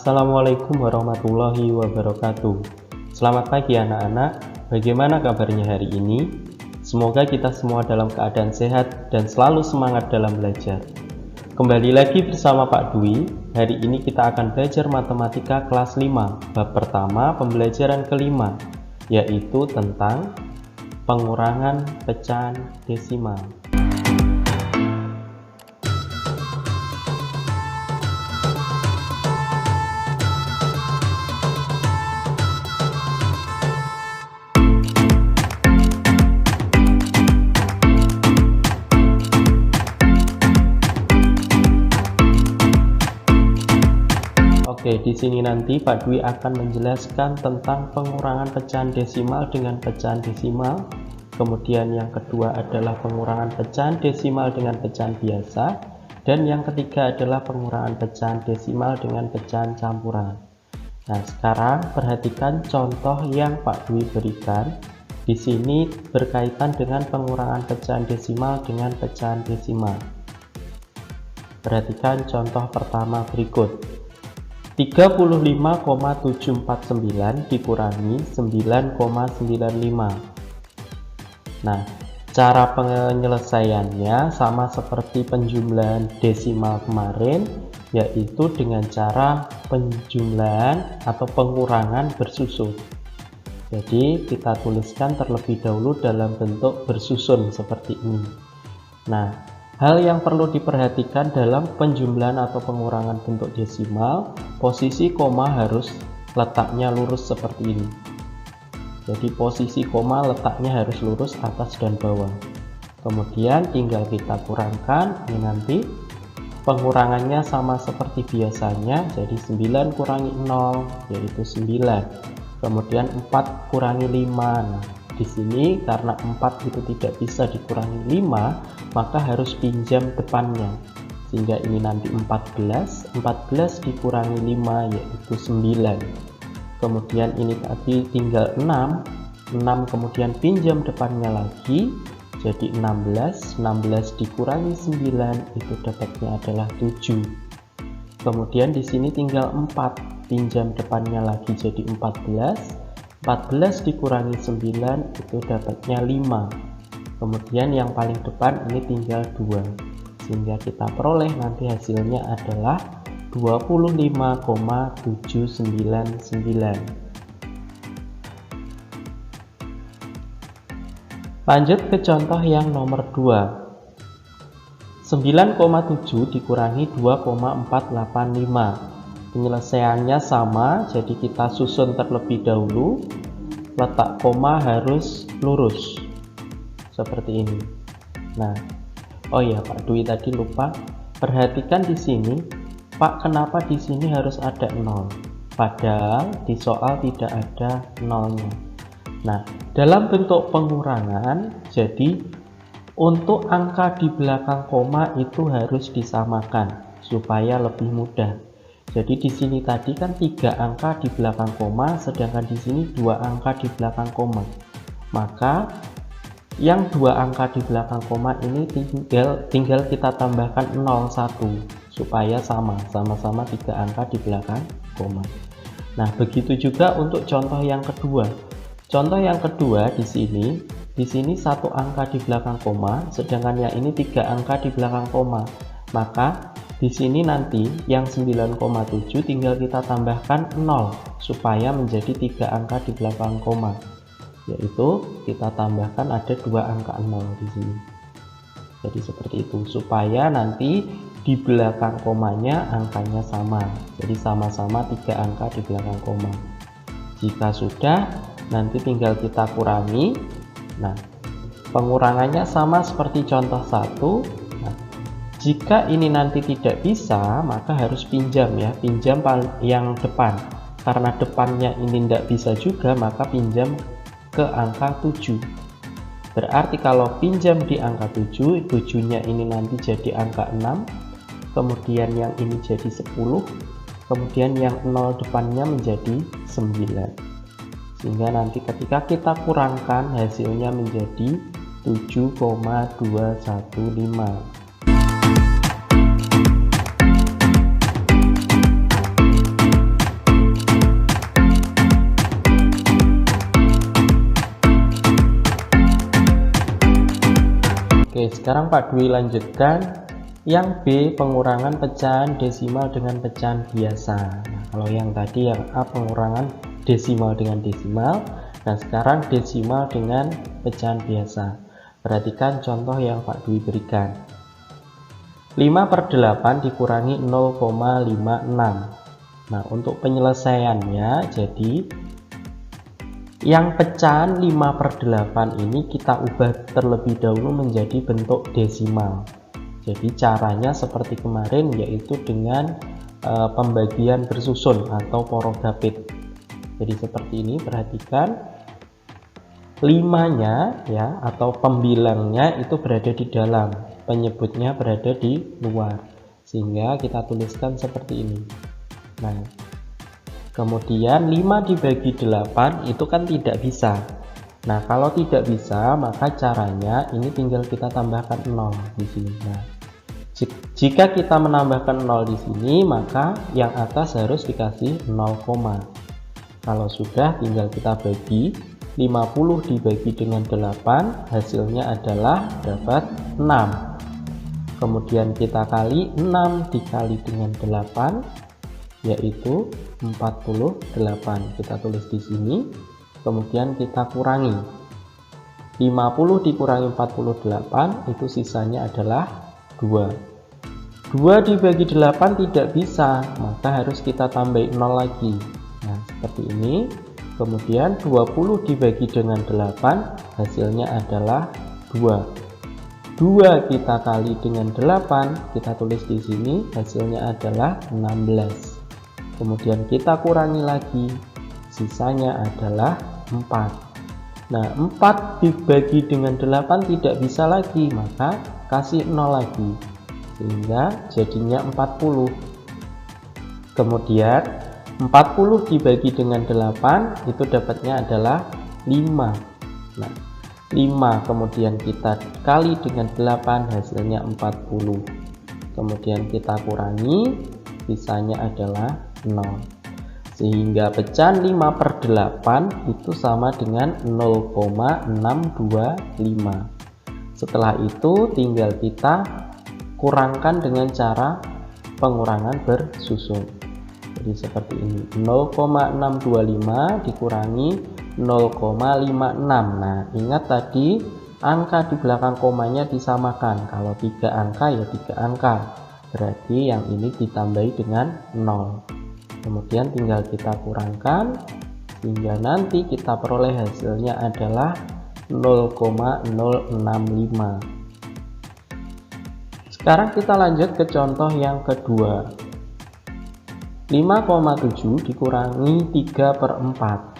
Assalamualaikum warahmatullahi wabarakatuh. Selamat pagi anak-anak, bagaimana kabarnya hari ini? Semoga kita semua dalam keadaan sehat dan selalu semangat dalam belajar. Kembali lagi bersama Pak Dwi. Hari ini kita akan belajar matematika kelas 5, bab pertama pembelajaran kelima, yaitu tentang pengurangan pecahan desimal. Oke, di sini nanti Pak Dwi akan menjelaskan tentang pengurangan pecahan desimal dengan pecahan desimal. Kemudian yang kedua adalah pengurangan pecahan desimal dengan pecahan biasa. Dan yang ketiga adalah pengurangan pecahan desimal dengan pecahan campuran. Nah, sekarang perhatikan contoh yang Pak Dwi berikan. Di sini berkaitan dengan pengurangan pecahan desimal dengan pecahan desimal. Perhatikan contoh pertama berikut. 35,749 dikurangi 9,95. Nah, cara penyelesaiannya sama seperti penjumlahan desimal kemarin, yaitu dengan cara penjumlahan atau pengurangan bersusun. Jadi kita tuliskan terlebih dahulu dalam bentuk bersusun seperti ini. Nah, hal yang perlu diperhatikan dalam penjumlahan atau pengurangan bentuk desimal, posisi koma harus letaknya lurus seperti ini. Jadi posisi koma letaknya harus lurus atas dan bawah. Kemudian tinggal kita kurangkan, ini nanti pengurangannya sama seperti biasanya, jadi 9 kurangi 0 yaitu 9. Kemudian 4 kurangi 5. Nah, di sini karena 4 itu tidak bisa dikurangi 5, maka harus pinjam depannya. Sehingga ini nanti 14 dikurangi 5 yaitu 9. Kemudian ini tadi tinggal 6 kemudian pinjam depannya lagi, jadi 16 dikurangi 9 itu dapatnya adalah 7. Kemudian di sini tinggal 4, pinjam depannya lagi jadi 14 dikurangi 9 itu dapatnya 5. Kemudian yang paling depan ini tinggal 2, sehingga kita peroleh nanti hasilnya adalah 25,799. Lanjut ke contoh yang nomor 2. 9,7 dikurangi 2,485. Penyelesaiannya sama, jadi kita susun terlebih dahulu. Letak koma harus lurus seperti ini. Nah, oh ya Pak Dwi tadi lupa, perhatikan di sini, Pak, kenapa di sini harus ada 0? Padahal di soal tidak ada nolnya. Nah, dalam bentuk pengurangan, jadi untuk angka di belakang koma itu harus disamakan supaya lebih mudah. Jadi di sini tadi kan 3 angka di belakang koma, sedangkan di sini 2 angka di belakang koma. Maka yang 2 angka di belakang koma ini tinggal kita tambahkan 01 supaya sama-sama 3 angka di belakang koma. Nah, begitu juga untuk contoh yang kedua. Contoh yang kedua di sini 1 angka di belakang koma, sedangkan yang ini 3 angka di belakang koma. Maka di sini nanti yang 9,7 tinggal kita tambahkan 0 supaya menjadi 3 angka di belakang koma. Yaitu kita tambahkan ada 2 angka 0 di sini. Jadi seperti itu supaya nanti di belakang komanya angkanya sama. Jadi sama-sama 3 angka di belakang koma. Jika sudah, nanti tinggal kita kurangi. Nah, pengurangannya sama seperti contoh 1. Jika ini nanti tidak bisa, maka harus pinjam ya, pinjam yang depan. Karena depannya ini tidak bisa juga, maka pinjam ke angka 7. Berarti kalau pinjam di angka 7, 7-nya ini nanti jadi angka 6, kemudian yang ini jadi 10, kemudian yang 0 depannya menjadi 9. Sehingga nanti ketika kita kurangkan, hasilnya menjadi 7,215. Oke, sekarang Pak Dwi lanjutkan yang B, pengurangan pecahan desimal dengan pecahan biasa. Nah, kalau yang tadi yang A, pengurangan desimal dengan desimal. Nah, sekarang desimal dengan pecahan biasa. Perhatikan contoh yang Pak Dwi berikan. 5/8 dikurangi 0,56. Nah, untuk penyelesaiannya, jadi yang pecahan 5/8 ini kita ubah terlebih dahulu menjadi bentuk desimal. Jadi caranya seperti kemarin, yaitu dengan pembagian bersusun atau porogapit. Jadi seperti ini, perhatikan 5-nya ya, atau pembilangnya itu berada di dalam, penyebutnya berada di luar, sehingga kita tuliskan seperti ini. Nah, kemudian 5 dibagi 8 itu kan tidak bisa. Nah, kalau tidak bisa, maka caranya ini tinggal kita tambahkan 0 di sini. Nah, jika kita menambahkan 0 di sini, maka yang atas harus dikasih 0, kalau sudah tinggal kita bagi. 50 dibagi dengan 8, hasilnya adalah dapat 6. Kemudian kita kali 6 dikali dengan 8, yaitu 48. Kita tulis di sini. Kemudian kita kurangi. 50 dikurangi 48, itu sisanya adalah 2. 2 dibagi 8 tidak bisa, maka harus kita tambahin 0 lagi. Nah, seperti ini. Kemudian 20 dibagi dengan 8, hasilnya adalah 2. 2 kita kali dengan 8, kita tulis di sini, hasilnya adalah 16. Kemudian kita kurangi lagi, sisanya adalah 4. Nah, 4 dibagi dengan 8 tidak bisa lagi, maka kasih 0 lagi, sehingga jadinya 40. Kemudian 40 dibagi dengan 8, itu dapatnya adalah 5. Nah, 5 kemudian kita kali dengan 8, hasilnya 40. Kemudian kita kurangi, sisanya adalah 0. Sehingga pecahan 5/8 itu sama dengan 0,625. Setelah itu tinggal kita kurangkan dengan cara pengurangan bersusun. Jadi seperti ini, 0,625 dikurangi 0,56. Nah, ingat tadi angka di belakang komanya disamakan. Kalau 3 angka ya 3 angka, berarti yang ini ditambahi dengan 0. Kemudian tinggal kita kurangkan, sehingga nanti kita peroleh hasilnya adalah 0,065. Sekarang kita lanjut ke contoh yang kedua. 5,7 dikurangi 3/4.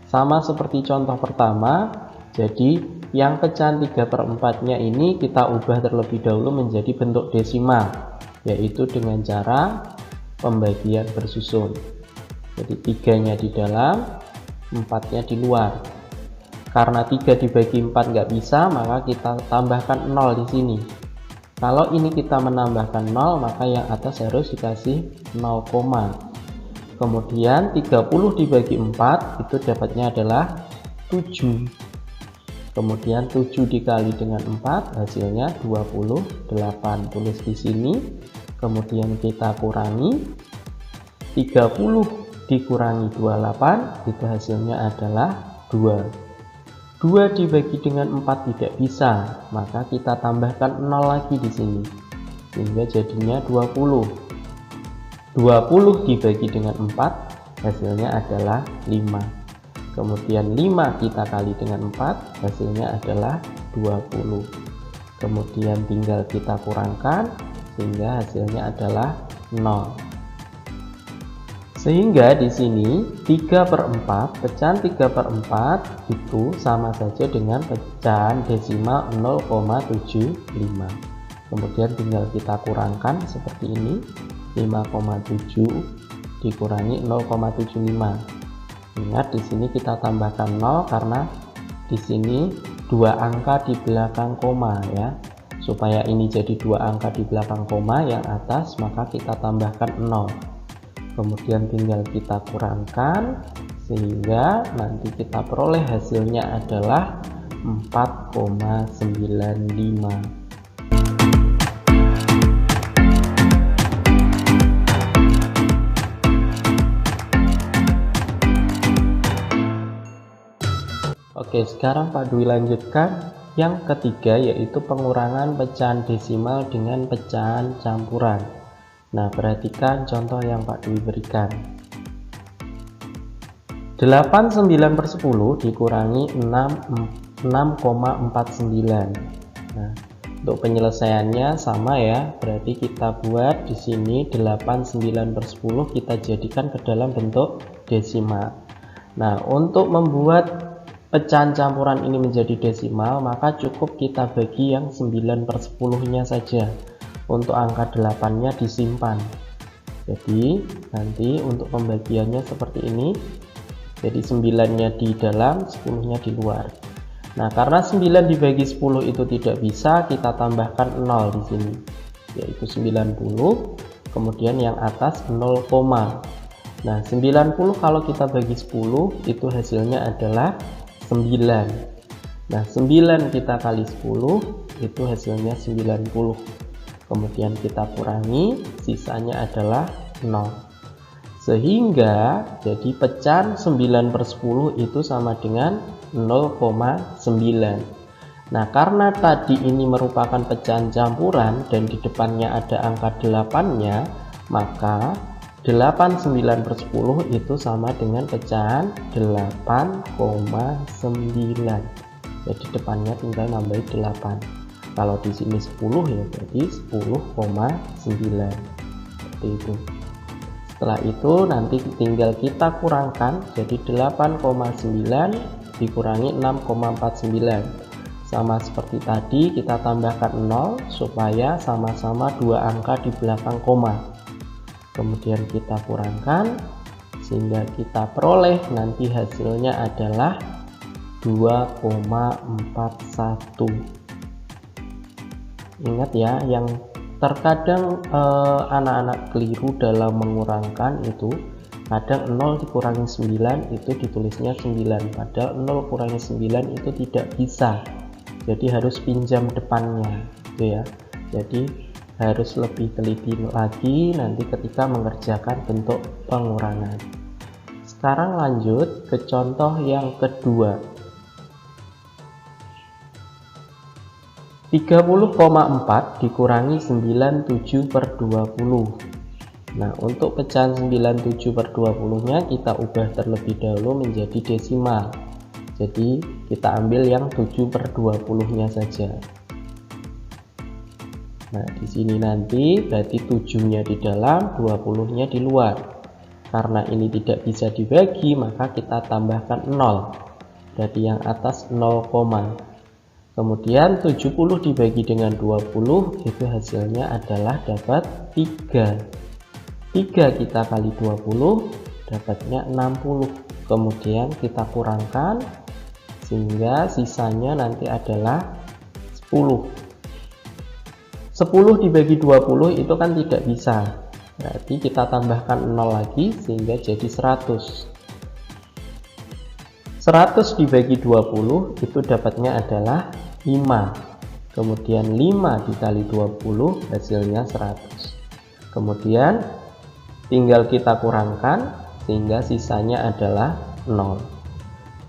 Sama seperti contoh pertama, jadi yang pecahan 3/4-nya ini kita ubah terlebih dahulu menjadi bentuk desimal, yaitu dengan cara pembagian bersusun. Jadi 3-nya di dalam, 4-nya di luar. Karena 3 dibagi 4 nggak bisa, maka kita tambahkan 0 di sini. Kalau ini kita menambahkan 0, maka yang atas harus dikasih 0, kemudian 30 dibagi 4 itu dapatnya adalah 7. Kemudian 7 dikali dengan 4, hasilnya 28. Tulis di sini. Kemudian kita kurangi, 30 dikurangi 28, itu hasilnya adalah 2. 2 dibagi dengan 4 tidak bisa, maka kita tambahkan 0 lagi di sini, sehingga jadinya 20. 20 dibagi dengan 4, hasilnya adalah 5. Kemudian 5 kita kali dengan 4, hasilnya adalah 20. Kemudian tinggal kita kurangkan, sehingga hasilnya adalah 0. Sehingga di sini 3/4, pecahan 3/4 itu sama saja dengan pecahan desimal 0,75. Kemudian tinggal kita kurangkan seperti ini, 5,7 dikurangi 0,75. Ingat di sini kita tambahkan 0 karena di sini 2 angka di belakang koma ya. Supaya ini jadi 2 angka di belakang koma yang atas, maka kita tambahkan 0. Kemudian tinggal kita kurangkan, sehingga nanti kita peroleh hasilnya adalah 4,95. Oke, sekarang Pak Dwi lanjutkan yang ketiga, yaitu pengurangan pecahan desimal dengan pecahan campuran. Nah, perhatikan contoh yang Pak Dwi berikan. 89/10 dikurangi 6,49. Nah, untuk penyelesaiannya sama ya, berarti kita buat di sini 89/10 kita jadikan ke dalam bentuk desimal. Nah, untuk membuat pecahan campuran ini menjadi desimal, maka cukup kita bagi yang 9/10-nya saja. Untuk angka 8-nya disimpan. Jadi nanti untuk pembagiannya seperti ini. Jadi 9-nya di dalam, 10-nya di luar. Nah, karena 9 dibagi 10 itu tidak bisa, kita tambahkan 0 di sini, yaitu 90. Kemudian yang atas 0, nah 90 kalau kita bagi 10 itu hasilnya adalah 9. Nah, 9 kita kali 10 itu hasilnya 90. Kemudian kita kurangi, sisanya adalah 0. Sehingga jadi pecahan 9/10 itu sama dengan 0,9. Nah, karena tadi ini merupakan pecahan campuran dan di depannya ada angka 8-nya, maka 89/10 itu sama dengan pecahan 8,9. Jadi depannya tinggal nambahin 8. Kalau di sini 10 ya berarti 10,9. Seperti itu. Setelah itu nanti tinggal kita kurangkan, jadi 8,9 dikurangi 6,49. Sama seperti tadi, kita tambahkan 0 supaya sama-sama dua angka di belakang koma. Kemudian kita kurangkan sehingga kita peroleh nanti hasilnya adalah 2,41. Ingat ya, yang terkadang anak-anak keliru dalam mengurangkan itu, kadang 0 dikurangi 9 itu ditulisnya 9, padahal 0 kurangi 9 itu tidak bisa. Jadi harus pinjam depannya gitu ya. Jadi harus lebih teliti lagi nanti ketika mengerjakan bentuk pengurangan. Sekarang lanjut ke contoh yang kedua. 30,4 dikurangi 97/20. Nah, untuk pecahan 97/20-nya kita ubah terlebih dahulu menjadi desimal. Jadi kita ambil yang 7/20-nya saja. Nah, di sini nanti berarti 7-nya di dalam, 20-nya di luar. Karena ini tidak bisa dibagi, maka kita tambahkan 0. Berarti yang atas 0, kemudian 70 dibagi dengan 20 itu hasilnya adalah dapat 3. 3 kita kali 20 dapatnya 60. Kemudian kita kurangkan sehingga sisanya nanti adalah 10. 10 dibagi 20 itu kan tidak bisa. Berarti kita tambahkan 0 lagi sehingga jadi 100. 100 dibagi 20 itu dapatnya adalah 5. Kemudian 5 dikali 20 hasilnya 100. Kemudian tinggal kita kurangkan sehingga sisanya adalah 0.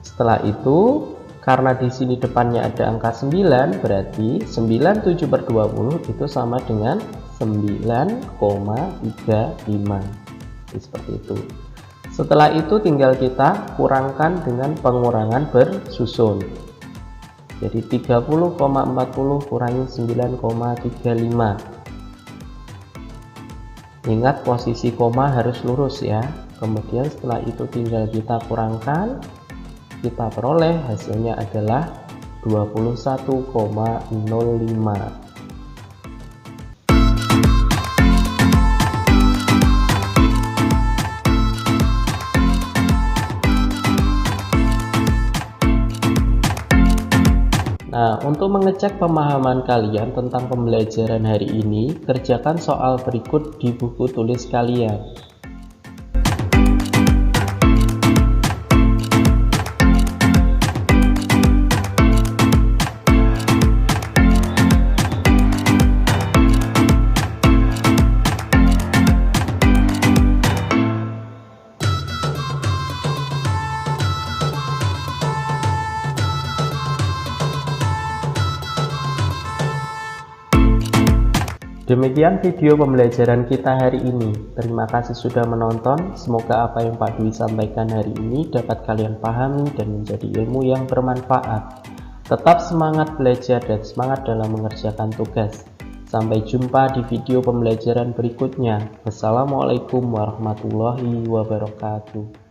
Setelah itu karena di sini depannya ada angka 9, berarti 97/20 itu sama dengan 9,35. Seperti itu. Setelah itu tinggal kita kurangkan dengan pengurangan bersusun. Jadi 30,40 kurangi 9,35. Ingat posisi koma harus lurus ya. Kemudian setelah itu tinggal kita kurangkan, kita peroleh hasilnya adalah 21,05. Nah, untuk mengecek pemahaman kalian tentang pembelajaran hari ini, kerjakan soal berikut di buku tulis kalian. Demikian video pembelajaran kita hari ini. Terima kasih sudah menonton. Semoga apa yang Pak Dwi sampaikan hari ini dapat kalian pahami dan menjadi ilmu yang bermanfaat. Tetap semangat belajar dan semangat dalam mengerjakan tugas. Sampai jumpa di video pembelajaran berikutnya. Wassalamualaikum warahmatullahi wabarakatuh.